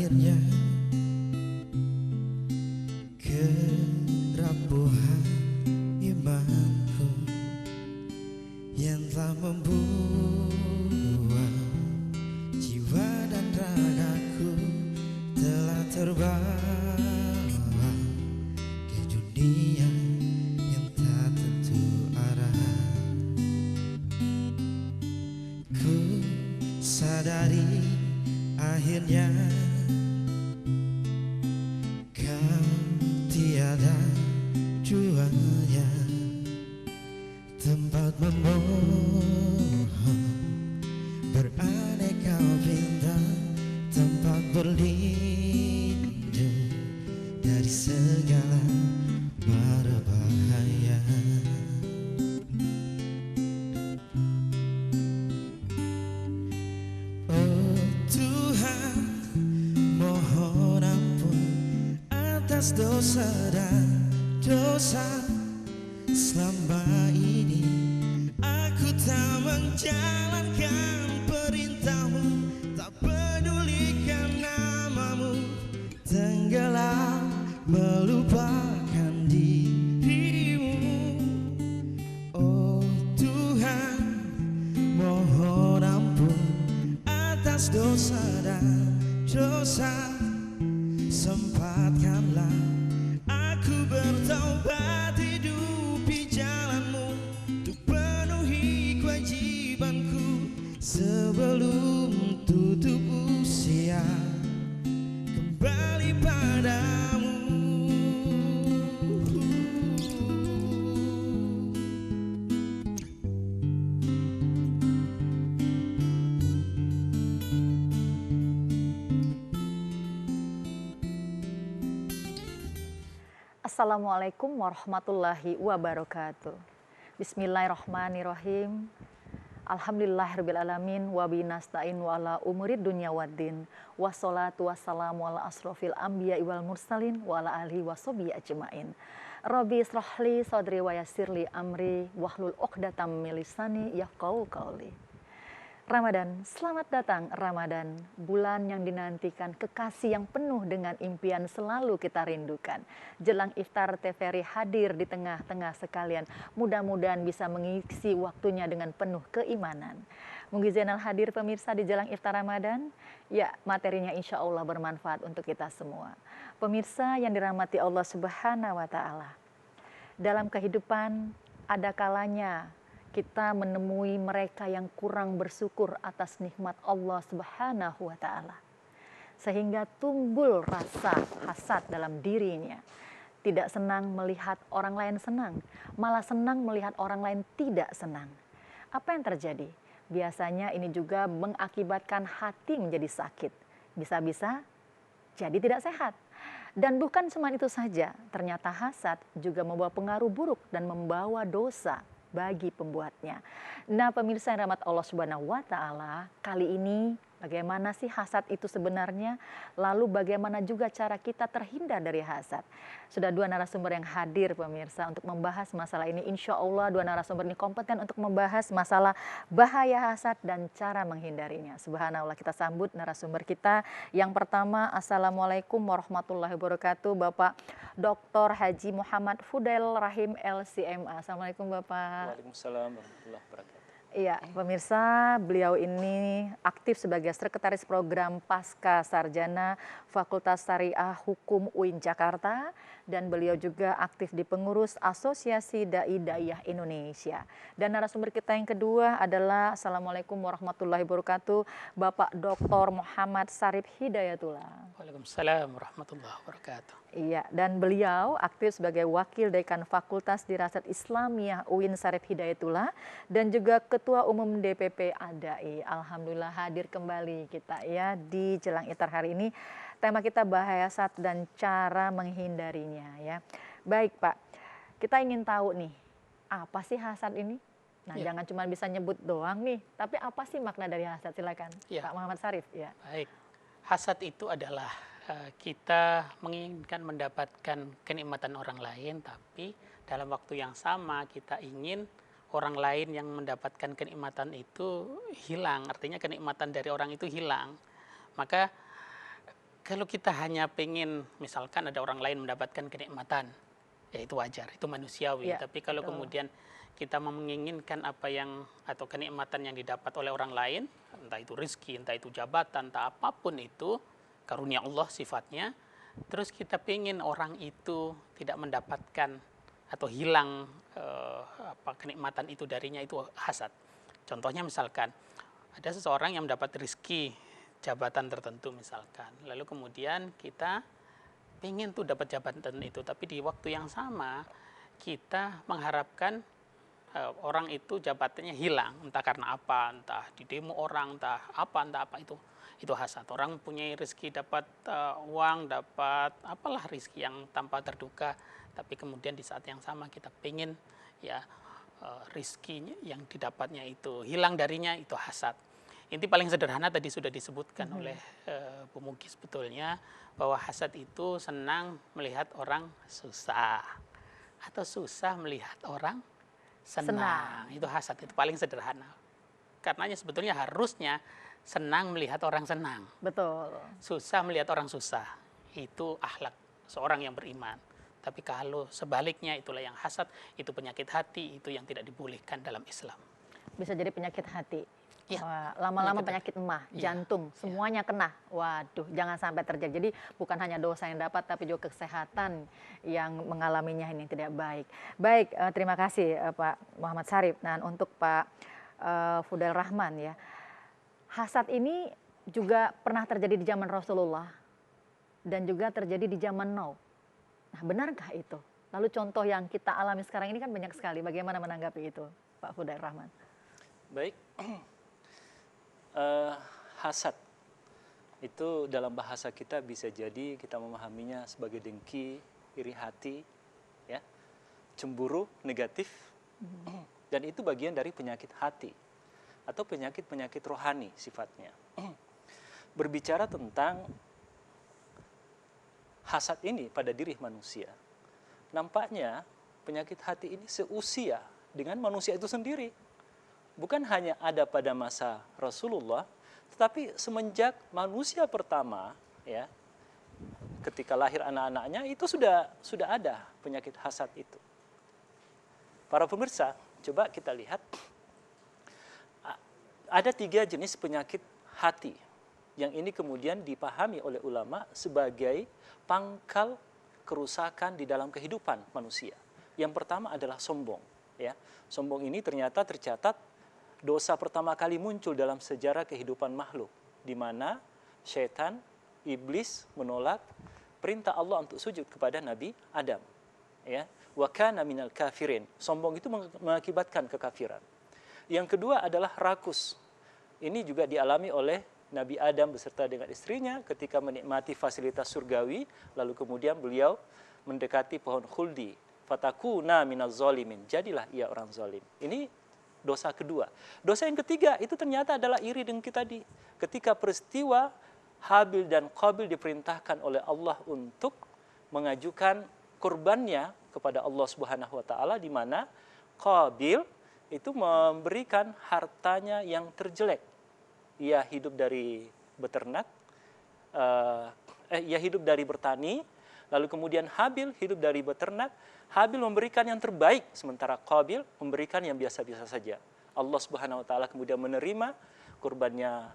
akhirnya kerapuhan imanku yang telah membuat jiwa dan ragaku telah terbawa ke dunia yang tak tentu arah. Ku sadari akhirnya kau tiada duanya, tempat memohon beraneka bintang, tempat berlindung dari segala mara bahaya. Oh Tuhan, mohon ampun atas dosa dan dosa selama ini. Aku tak menjalankan perintahmu, tak pedulikan namamu, tenggelam melupakan dirimu. Oh Tuhan, mohon ampun atas dosa dan dosa. Sempatkanlah aku bertaubat, hidupi jalanmu, untuk penuhi kewajibanku sebelum tutup usia kembali padamu. Assalamualaikum warahmatullahi wabarakatuh. Bismillahirrahmanirrahim. Alhamdulillahirrabbilalamin. Wabihi nasta'in wa ala umurid dunya waddin. Wassalatu wassalamu ala asrofil anbiya wal mursalin wa ala alihi wa sahbihi ajmain. Rabbi israhli sadri wa yassirli amri wahlul uqdatam min lisani yafqahu qawli. Ramadan, selamat datang Ramadan, bulan yang dinantikan, kekasih yang penuh dengan impian selalu kita rindukan. Jelang iftar TVRI hadir di tengah-tengah sekalian, mudah-mudahan bisa mengisi waktunya dengan penuh keimanan. Mungkin Zainal hadir pemirsa di jelang iftar Ramadan, ya materinya insya Allah bermanfaat untuk kita semua. Pemirsa yang dirahmati Allah Subhanahu wa Ta'ala, dalam kehidupan ada kalanya kita menemui mereka yang kurang bersyukur atas nikmat Allah Subhanahu wa Ta'ala, sehingga timbul rasa hasad dalam dirinya. Tidak senang melihat orang lain senang, malah senang melihat orang lain tidak senang. Apa yang terjadi? Biasanya ini juga mengakibatkan hati menjadi sakit, bisa-bisa jadi tidak sehat. Dan bukan cuma itu saja, ternyata hasad juga membawa pengaruh buruk dan membawa dosa bagi pembuatnya. Nah pemirsa yang rahmat Allah Subhanahu wa Ta'ala, kali ini bagaimana sih hasad itu sebenarnya? Lalu bagaimana juga cara kita terhindar dari hasad? Sudah dua narasumber yang hadir pemirsa untuk membahas masalah ini. Insya Allah dua narasumber ini kompeten untuk membahas masalah bahaya hasad dan cara menghindarinya. Subhanallah, kita sambut narasumber kita. Yang pertama, Assalamualaikum warahmatullahi wabarakatuh, Bapak Dr. Haji Muhammad Fudail Rahim LCMA. Assalamualaikum Bapak. Waalaikumsalam warahmatullahi wabarakatuh. Iya, pemirsa, beliau ini aktif sebagai Sekretaris Program Pasca Sarjana Fakultas Syariah Hukum UIN Jakarta, dan beliau juga aktif di pengurus Asosiasi Dai Daiyah Indonesia. Dan narasumber kita yang kedua adalah Assalamualaikum warahmatullahi wabarakatuh, Bapak Dr. Muhammad Sarif Hidayatullah. Waalaikumsalam warahmatullahi wabarakatuh. Iya, dan beliau aktif sebagai Wakil Dekan Fakultas Dirasat Islamiyah UIN Sarif Hidayatullah dan juga Ketua Umum DPP ADAI. Alhamdulillah hadir kembali kita ya di jelang iftar hari ini. Tema kita bahaya hasad dan cara menghindarinya ya. Baik Pak, kita ingin tahu nih, apa sih hasad ini? Nah jangan cuma bisa nyebut doang nih, tapi apa sih makna dari hasad? Silakan Pak Muhammad Sarif. Ya. Baik, hasad itu adalah kita menginginkan mendapatkan kenikmatan orang lain, tapi dalam waktu yang sama kita ingin orang lain yang mendapatkan kenikmatan itu hilang. Artinya kenikmatan dari orang itu hilang. Maka Kalau kita hanya pengen, misalkan ada orang lain mendapatkan kenikmatan, ya itu wajar, itu manusiawi. Ya, Tapi kalau betul. kemudian kita menginginkan apa yang atau kenikmatan yang didapat oleh orang lain, entah itu rezeki, entah itu jabatan, entah apapun itu, karunia Allah sifatnya, terus kita pengen orang itu tidak mendapatkan atau hilang kenikmatan itu darinya, itu hasad. Contohnya misalkan ada seseorang yang mendapat rezeki jabatan tertentu misalkan, lalu kemudian kita pengen tuh dapat jabatan itu, tapi di waktu yang sama kita mengharapkan orang itu jabatannya hilang, entah karena apa, entah di demo orang, entah apa itu hasad. Orang punya rezeki, dapat uang, dapat apalah rezeki yang tanpa terduga, tapi kemudian di saat yang sama kita pengen ya rezekinya yang didapatnya itu hilang darinya, itu hasad. Inti paling sederhana tadi sudah disebutkan oleh Bu Mugi sebetulnya, bahwa hasad itu senang melihat orang susah atau susah melihat orang senang. Itu hasad, itu paling sederhana. Karenanya sebetulnya harusnya senang melihat orang senang. Betul. Susah melihat orang susah. Itu akhlak seorang yang beriman. Tapi kalau sebaliknya, itulah yang hasad, itu penyakit hati, itu yang tidak dibolehkan dalam Islam. Bisa jadi penyakit hati. Ya, Wah, lama-lama penyakit emah, jantung, semuanya kena. Waduh, jangan sampai terjadi. Jadi bukan hanya dosa yang dapat, tapi juga kesehatan yang mengalaminya ini tidak baik. Baik, terima kasih Pak Muhammad Syarif. Dan untuk Pak Fudail Rahman ya, hasad ini juga pernah terjadi di zaman Rasulullah dan juga terjadi di zaman now. Nah, benarkah itu? Lalu contoh yang kita alami sekarang ini kan banyak sekali. Bagaimana menanggapi itu, Pak Fudail Rahman? Baik. Hasad itu dalam bahasa kita bisa jadi kita memahaminya sebagai dengki, iri hati, ya, cemburu negatif, dan itu bagian dari penyakit hati atau penyakit rohani sifatnya. Berbicara tentang hasad ini pada diri manusia, nampaknya penyakit hati ini seusia dengan manusia itu sendiri. Bukan hanya ada pada masa Rasulullah, tetapi semenjak manusia pertama, ya, ketika lahir anak-anaknya itu sudah ada penyakit hasad itu. Para pemirsa, coba kita lihat, ada 3 jenis penyakit hati yang ini kemudian dipahami oleh ulama sebagai pangkal kerusakan di dalam kehidupan manusia. Yang pertama adalah sombong. Ya, sombong ini ternyata tercatat dosa pertama kali muncul dalam sejarah kehidupan makhluk, di mana syaitan, iblis menolak perintah Allah untuk sujud kepada Nabi Adam. Ya, wa kana minal kafirin. Sombong itu mengakibatkan kekafiran. Yang kedua adalah rakus. Ini juga dialami oleh Nabi Adam beserta dengan istrinya ketika menikmati fasilitas surgawi, lalu kemudian beliau mendekati pohon khuldi. Fatakuna minaz zalimin. Jadilah ia orang zalim. Ini dosa kedua. Dosa yang ketiga itu ternyata adalah iri dengki tadi. Ketika peristiwa Habil dan Qabil diperintahkan oleh Allah untuk mengajukan kurbannya kepada Allah Subhanahu wa taala, di mana Qabil itu memberikan hartanya yang terjelek. Ia hidup dari beternak, ia hidup dari bertani, lalu kemudian Habil hidup dari beternak. Habil memberikan yang terbaik, sementara Qabil memberikan yang biasa-biasa saja. Allah Subhanahu wa taala kemudian menerima kurbannya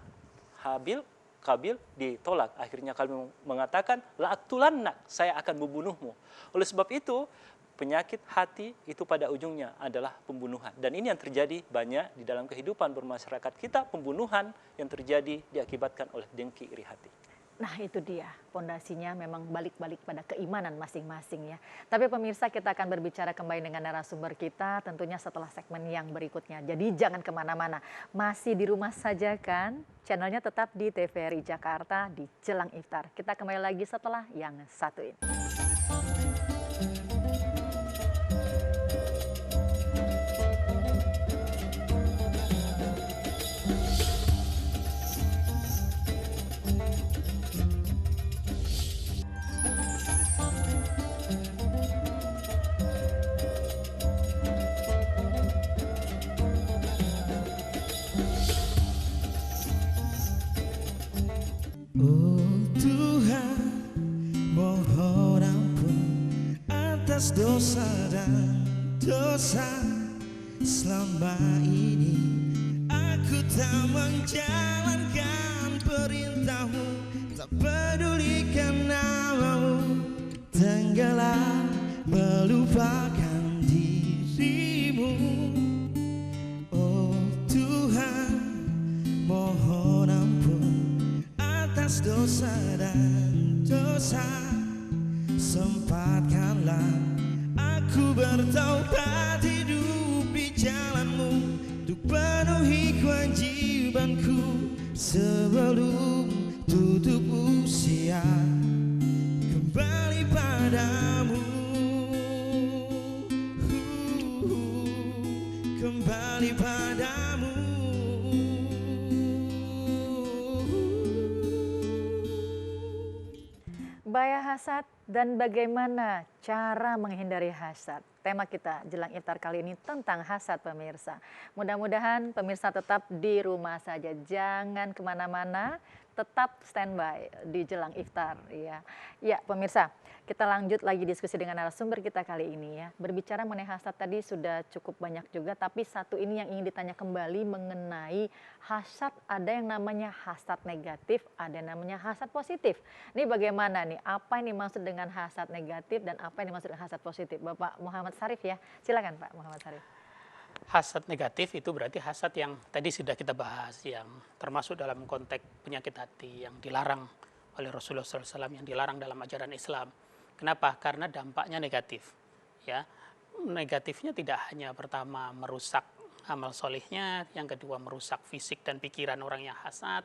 Habil, Qabil ditolak. Akhirnya Qabil mengatakan, la'aktulannak, saya akan membunuhmu. Oleh sebab itu, penyakit hati itu pada ujungnya adalah pembunuhan. Dan ini yang terjadi banyak di dalam kehidupan bermasyarakat kita, pembunuhan yang terjadi diakibatkan oleh dengki iri hati. Nah itu dia, pondasinya memang balik-balik pada keimanan masing-masing ya. Tapi pemirsa, kita akan berbicara kembali dengan narasumber kita tentunya setelah segmen yang berikutnya. Jadi jangan kemana-mana, masih di rumah saja kan? Channelnya tetap di TVRI Jakarta di Jelang Iftar. Kita kembali lagi setelah yang satu ini. Oh Tuhan, dosa dan dosa. Selama ini aku tak menjalankan perintahmu, tak pedulikan namamu, tenggelam melupakan dirimu. Oh Tuhan, mohon ampun atas dosa dan dosa. Sempatkanlah aku bertaubat, hidup di jalanmu, untuk penuhi kewajibanku sebelum tutup usia, kembali padamu, kembali padamu. Bahaya hasad dan bagaimana cara menghindari hasad. Tema kita jelang iftar kali ini tentang hasad, pemirsa. Mudah-mudahan pemirsa tetap di rumah saja, jangan kemana-mana, tetap standby di jelang iftar. Ya, pemirsa, kita lanjut lagi diskusi dengan narasumber kita kali ini ya. Berbicara mengenai hasad tadi sudah cukup banyak juga, tapi satu ini yang ingin ditanya kembali mengenai hasad. Ada yang namanya hasad negatif, ada yang namanya hasad positif. Ini bagaimana nih? Apa yang dimaksud dengan hasad negatif dan apa yang dimaksud dengan hasad positif? Bapak Muhammad Syarif ya, silakan Pak Muhammad Syarif. Hasad negatif itu berarti hasad yang tadi sudah kita bahas, yang termasuk dalam konteks penyakit hati yang dilarang oleh Rasulullah SAW, yang dilarang dalam ajaran Islam. Kenapa? Karena dampaknya negatif. Ya, negatifnya tidak hanya pertama merusak amal solehnya, yang kedua merusak fisik dan pikiran orang yang hasad,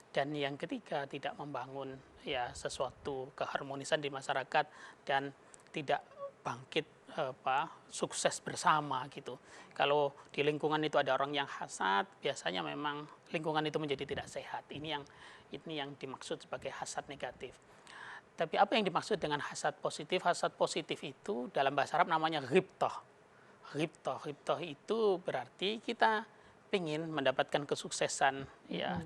dan yang ketiga tidak membangun ya sesuatu keharmonisan di masyarakat dan tidak bangkit sukses bersama gitu. Kalau di lingkungan itu ada orang yang hasad, biasanya memang lingkungan itu menjadi tidak sehat. Ini yang dimaksud sebagai hasad negatif. Tapi apa yang dimaksud dengan hasad positif? Hasad positif itu dalam bahasa Arab namanya ghibtah. Ghibtah itu berarti kita ingin mendapatkan kesuksesan ya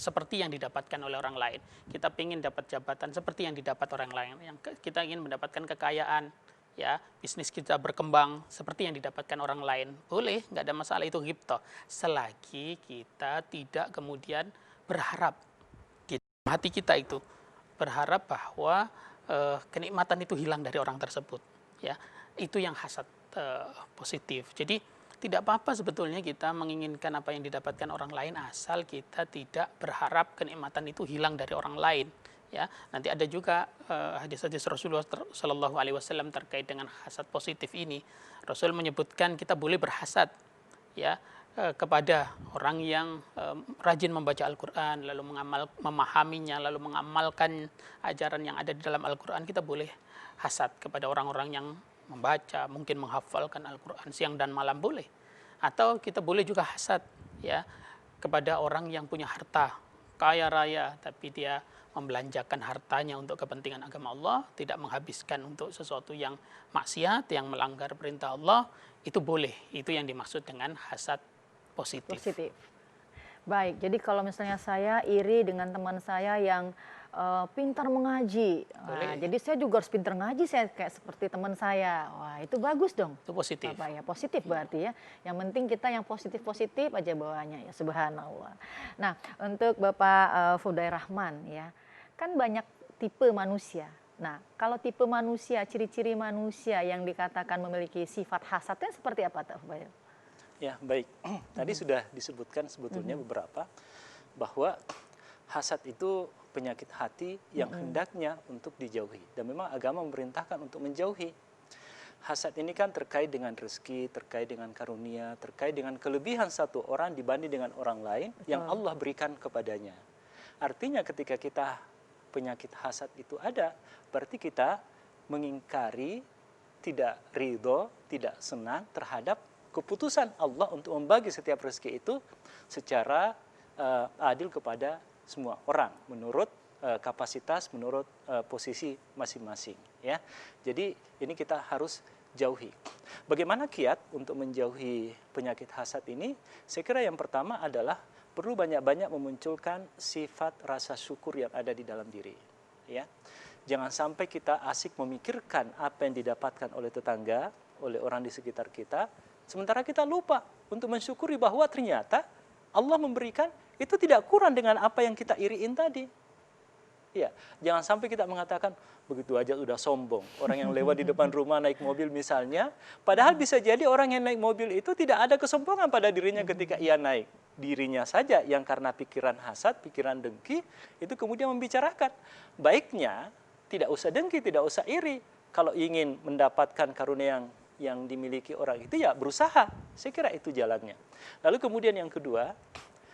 seperti yang didapatkan oleh orang lain. Kita ingin dapat jabatan seperti yang didapat orang lain. Yang kita ingin mendapatkan kekayaan, ya bisnis kita berkembang seperti yang didapatkan orang lain. Boleh, nggak ada masalah, itu ghibtah. Selagi kita tidak kemudian berharap di hati kita itu berharap bahwa kenikmatan itu hilang dari orang tersebut. Ya, itu yang hasad positif. Jadi tidak apa-apa sebetulnya kita menginginkan apa yang didapatkan orang lain asal kita tidak berharap kenikmatan itu hilang dari orang lain. Ya, nanti ada juga hadis-hadis Rasulullah Shallallahu Alaihi Wasallam terkait dengan hasad positif ini. Rasul menyebutkan kita boleh berhasad, ya, kepada orang yang rajin membaca Al-Quran, lalu memahaminya, lalu mengamalkan ajaran yang ada di dalam Al-Quran. Kita boleh hasad kepada orang-orang yang membaca, mungkin menghafalkan Al-Quran siang dan malam, boleh. Atau kita boleh juga hasad ya kepada orang yang punya harta kaya raya, tapi dia membelanjakan hartanya untuk kepentingan agama Allah, tidak menghabiskan untuk sesuatu yang maksiat, yang melanggar perintah Allah, itu boleh. Itu yang dimaksud dengan hasad positif. Baik, jadi kalau misalnya saya iri dengan teman saya yang pintar mengaji, nah, jadi saya juga harus pintar ngaji, saya kayak seperti teman saya. Wah, itu bagus dong. Itu positif. Apa ya? Positif berarti ya. Yang penting kita yang positif-positif aja bawaannya ya, subhanallah. Nah, untuk Bapak Fuday Rahman ya, kan banyak tipe manusia. Nah, kalau tipe manusia, ciri-ciri manusia yang dikatakan memiliki sifat hasadnya seperti apa, Pak Fuday? Ya, baik. Tadi sudah disebutkan sebetulnya beberapa bahwa hasad itu penyakit hati yang hendaknya untuk dijauhi. Dan memang agama memerintahkan untuk menjauhi. Hasad ini kan terkait dengan rezeki, terkait dengan karunia, terkait dengan kelebihan satu orang dibanding dengan orang lain yang Allah berikan kepadanya. Artinya ketika kita penyakit hasad itu ada, berarti kita mengingkari, tidak ridho, tidak senang terhadap keputusan Allah untuk membagi setiap rezeki itu secara adil kepada semua orang menurut kapasitas, menurut posisi masing-masing ya. Jadi ini kita harus jauhi. Bagaimana kiat untuk menjauhi penyakit hasad ini? Saya kira yang pertama adalah perlu banyak-banyak memunculkan sifat rasa syukur yang ada di dalam diri ya. Jangan sampai kita asik memikirkan apa yang didapatkan oleh tetangga, oleh orang di sekitar kita, sementara kita lupa untuk mensyukuri bahwa ternyata Allah memberikan itu tidak kurang dengan apa yang kita iriin tadi. Ya, jangan sampai kita mengatakan begitu aja udah sombong. Orang yang lewat di depan rumah naik mobil misalnya, padahal bisa jadi orang yang naik mobil itu tidak ada kesombongan pada dirinya ketika ia naik. Dirinya saja yang karena pikiran hasad, pikiran dengki, itu kemudian membicarakan. Baiknya, tidak usah dengki, tidak usah iri. Kalau ingin mendapatkan karunia yang dimiliki orang itu, ya berusaha. Saya kira itu jalannya. Lalu kemudian yang kedua,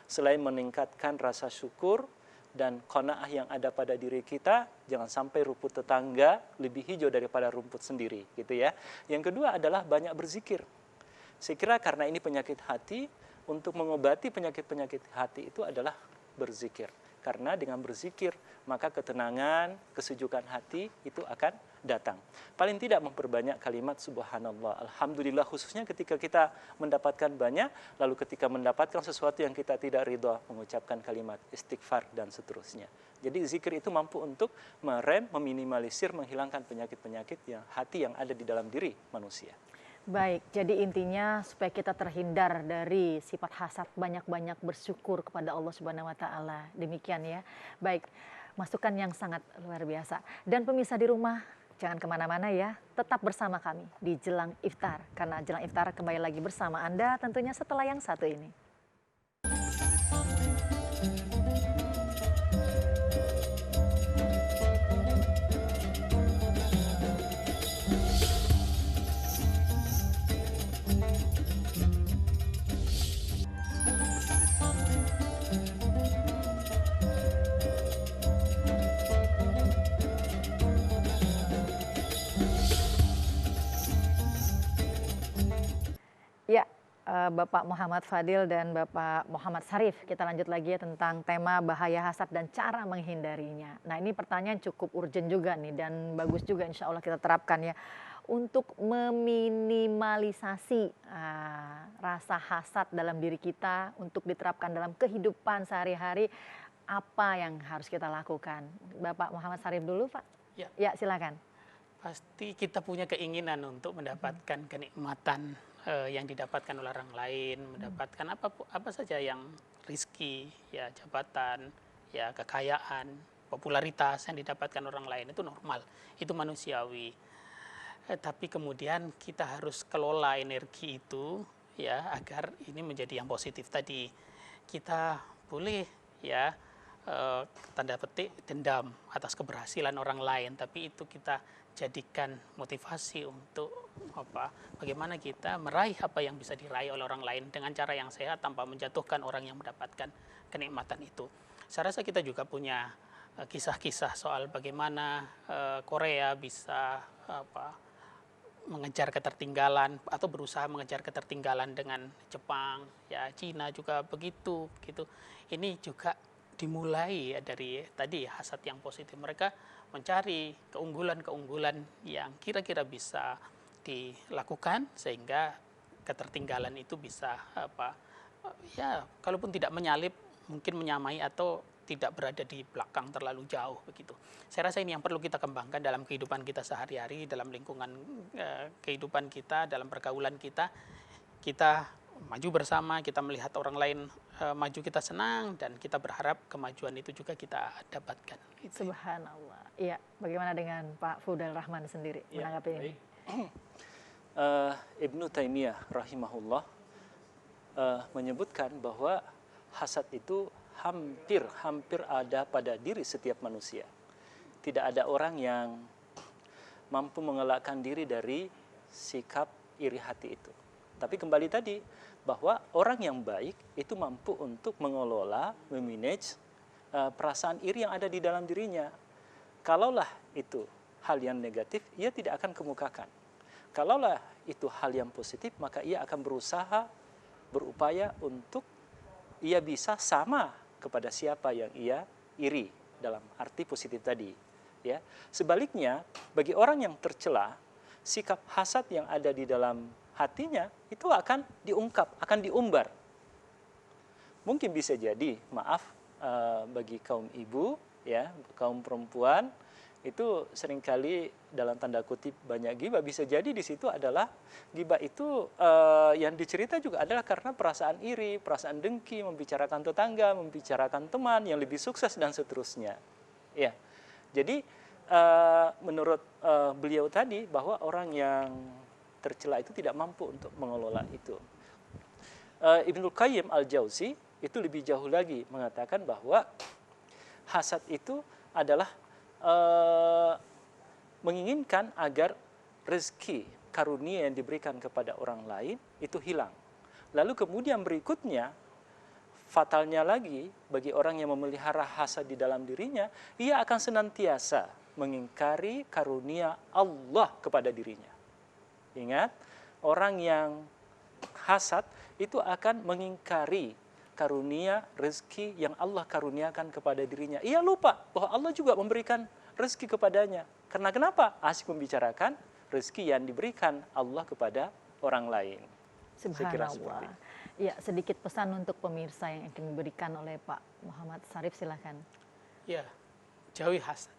selain meningkatkan rasa syukur dan qanaah yang ada pada diri kita, jangan sampai rumput tetangga lebih hijau daripada rumput sendiri, gitu ya. Yang kedua adalah banyak berzikir. Saya kira karena ini penyakit hati, untuk mengobati penyakit-penyakit hati itu adalah berzikir. Karena dengan berzikir, maka ketenangan, kesejukan hati itu akan datang. Paling tidak memperbanyak kalimat subhanallah, alhamdulillah, khususnya ketika kita mendapatkan banyak, lalu ketika mendapatkan sesuatu yang kita tidak ridha, mengucapkan kalimat istighfar dan seterusnya. Jadi zikir itu mampu untuk merem, meminimalisir, menghilangkan penyakit-penyakit hati yang ada di dalam diri manusia. Baik, jadi intinya supaya kita terhindar dari sifat hasad, banyak-banyak bersyukur kepada Allah Subhanahu wa taala. Demikian ya. Baik, masukan yang sangat luar biasa. Dan pemirsa di rumah, jangan kemana-mana ya. Tetap bersama kami di Jelang Iftar. Karena Jelang Iftar kembali lagi bersama Anda tentunya setelah yang satu ini. Ya, Bapak Muhammad Fadil dan Bapak Muhammad Sarif, kita lanjut lagi ya tentang tema bahaya hasad dan cara menghindarinya. Nah, ini pertanyaan cukup urgent juga nih dan bagus juga insya Allah kita terapkan ya. Untuk meminimalisasi rasa hasad dalam diri kita, untuk diterapkan dalam kehidupan sehari-hari, apa yang harus kita lakukan? Bapak Muhammad Sarif dulu, Pak. Ya, silakan. Pasti kita punya keinginan untuk mendapatkan kenikmatan yang didapatkan oleh orang lain, mendapatkan apa saja yang rizki, ya jabatan, ya kekayaan, popularitas yang didapatkan orang lain itu normal, itu manusiawi. Tapi kemudian kita harus kelola energi itu ya agar ini menjadi yang positif tadi. Kita boleh ya tanda petik dendam atas keberhasilan orang lain, tapi itu kita jadikan motivasi untuk bagaimana kita meraih apa yang bisa diraih oleh orang lain dengan cara yang sehat tanpa menjatuhkan orang yang mendapatkan kenikmatan itu. Saya rasa kita juga punya kisah-kisah soal bagaimana Korea bisa mengejar ketertinggalan atau berusaha mengejar ketertinggalan dengan Jepang, ya Cina juga begitu gitu. Ini juga dimulai dari tadi hasad yang positif. Mereka mencari keunggulan-keunggulan yang kira-kira bisa dilakukan sehingga ketertinggalan itu bisa ya kalaupun tidak menyalip mungkin menyamai atau tidak berada di belakang terlalu jauh begitu. Saya rasa ini yang perlu kita kembangkan dalam kehidupan kita sehari-hari, dalam lingkungan kehidupan kita, dalam pergaulan kita. Kita maju bersama, kita melihat orang lain maju, kita senang, dan kita berharap kemajuan itu juga kita dapatkan. Subhanallah. Iya, bagaimana dengan Pak Fudal Rahman sendiri menanggapi ini? Ibnu Taimiyah rahimahullah menyebutkan bahwa hasad itu hampir ada pada diri setiap manusia. Tidak ada orang yang mampu mengelakkan diri dari sikap iri hati itu. Tapi kembali tadi, bahwa orang yang baik itu mampu untuk mengelola, memanage perasaan iri yang ada di dalam dirinya. Kalaulah itu hal yang negatif, ia tidak akan kemukakan. Kalaulah itu hal yang positif, maka ia akan berusaha, berupaya untuk ia bisa sama kepada siapa yang ia iri dalam arti positif tadi. Ya. Sebaliknya, bagi orang yang tercela, sikap hasad yang ada di dalam hatinya itu akan diungkap, akan diumbar. Mungkin bisa jadi, maaf bagi kaum ibu, ya, kaum perempuan, itu seringkali dalam tanda kutip banyak ghibah, bisa jadi di situ adalah ghibah itu yang dicerita juga adalah karena perasaan iri, perasaan dengki, membicarakan tetangga, membicarakan teman yang lebih sukses dan seterusnya. Ya, jadi menurut beliau tadi bahwa orang yang tercela itu tidak mampu untuk mengelola itu. Ibnul Qayyim al-Jauzi itu lebih jauh lagi mengatakan bahwa hasad itu adalah menginginkan agar rezeki karunia yang diberikan kepada orang lain itu hilang. Lalu kemudian berikutnya, fatalnya lagi bagi orang yang memelihara hasad di dalam dirinya, ia akan senantiasa mengingkari karunia Allah kepada dirinya. Ingat, orang yang hasad itu akan mengingkari karunia rezeki yang Allah karuniakan kepada dirinya. Ia lupa bahwa Allah juga memberikan rezeki kepadanya. Karena kenapa? Asik membicarakan rezeki yang diberikan Allah kepada orang lain. Subhanallah. Ya, sedikit pesan untuk pemirsa yang akan diberikan oleh Pak Muhammad Syarif, silakan. Ya, jauhi hasad,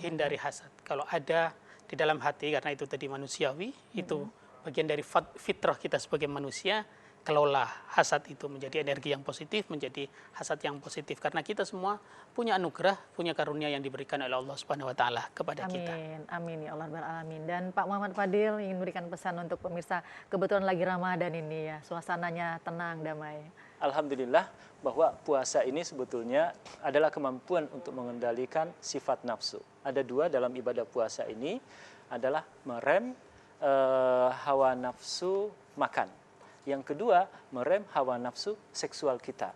hindari hasad. Kalau ada di dalam hati, karena itu tadi manusiawi, itu bagian dari fitrah kita sebagai manusia. Kelola hasad itu menjadi energi yang positif, menjadi hasad yang positif. Karena kita semua punya anugerah, punya karunia yang diberikan oleh Allah Subhanahu wa Ta'ala kepada kita. Amin ya Allah Rabbal Alamin. Dan Pak Muhammad Fadil ingin memberikan pesan untuk pemirsa, kebetulan lagi Ramadan ini ya, suasananya tenang, damai. Alhamdulillah bahwa puasa ini sebetulnya adalah kemampuan untuk mengendalikan sifat nafsu. Ada dua dalam ibadah puasa ini, adalah merem hawa nafsu makan. Yang kedua, merem hawa nafsu seksual kita.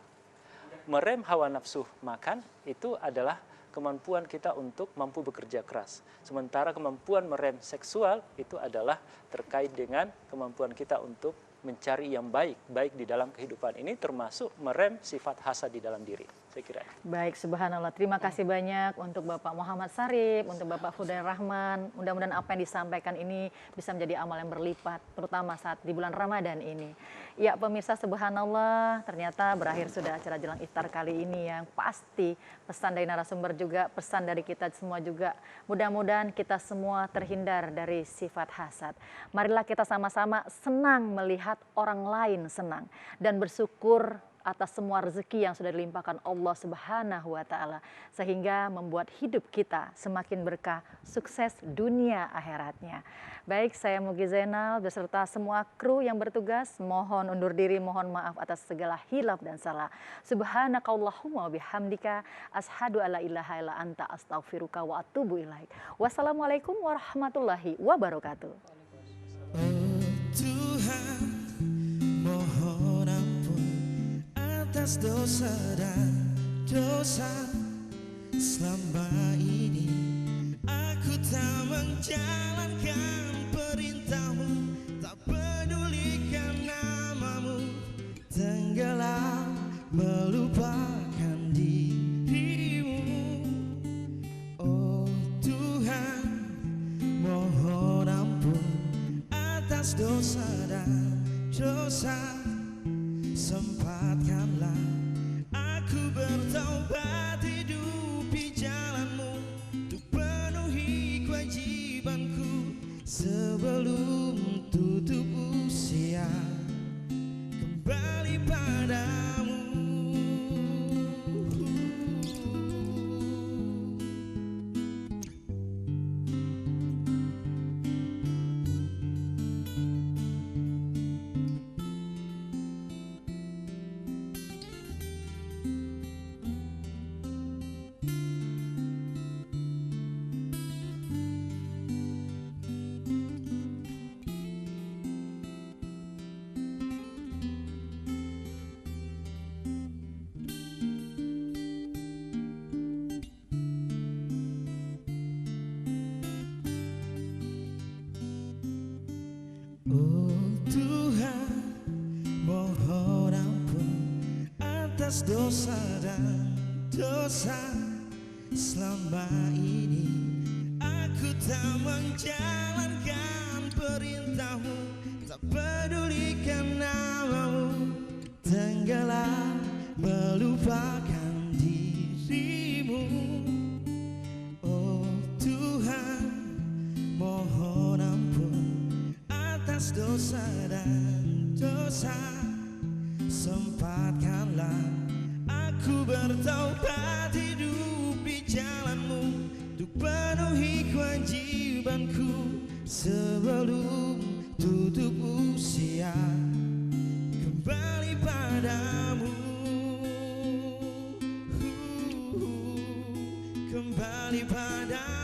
Merem hawa nafsu makan itu adalah kemampuan kita untuk mampu bekerja keras. Sementara kemampuan merem seksual itu adalah terkait dengan kemampuan kita untuk mencari yang baik di dalam kehidupan ini, termasuk merem sifat hasad di dalam diri. Saya kira. Baik, subhanallah. Terima kasih banyak untuk Bapak Muhammad Syarif, untuk Bapak Hudair Rahman. Mudah-mudahan apa yang disampaikan ini bisa menjadi amal yang berlipat, terutama saat di bulan Ramadan ini. Ya, pemirsa, subhanallah, ternyata berakhir sudah acara jelang iftar kali ini yang pasti pesan dari narasumber juga, pesan dari kita semua juga. Mudah-mudahan kita semua terhindar dari sifat hasad. Marilah kita sama-sama senang melihat orang lain senang dan bersyukur atas semua rezeki yang sudah dilimpahkan Allah Subhanahu wa Ta'ala, sehingga membuat hidup kita semakin berkah, sukses dunia akhiratnya. Baik, saya Mugi Zainal beserta semua kru yang bertugas mohon undur diri, mohon maaf atas segala hilaf dan salah. Subhanakallahumma bihamdika ashadu alla ilaha illa anta astaghfiruka wa atubu ilaik. Wassalamualaikum warahmatullahi wabarakatuh. Oh Tuhan, mohon ampun atas dosa dan dosa. Selama ini aku tak menjalankan perintahmu, tak pedulikan namamu, tenggelam melupakan dirimu. Oh Tuhan, mohon ampun atas dosa dan dosa. Sempatkanlah aku bertaubat, hidup di jalanmu, untuk penuhi kewajibanku sebelum tutup usia, kembali padamu. Oh Tuhan, mohon ampun atas dosa dan dosa. Selama ini aku tak menjalankan perintahmu, tak pedulikan namamu, tenggelam melupakan dirimu. Oh Tuhan, dosa, sempatkanlah aku bertaubat, hidup di jalanmu untuk penuhi kewajibanku sebelum tutup usia, kembali padamu, kembali padamu.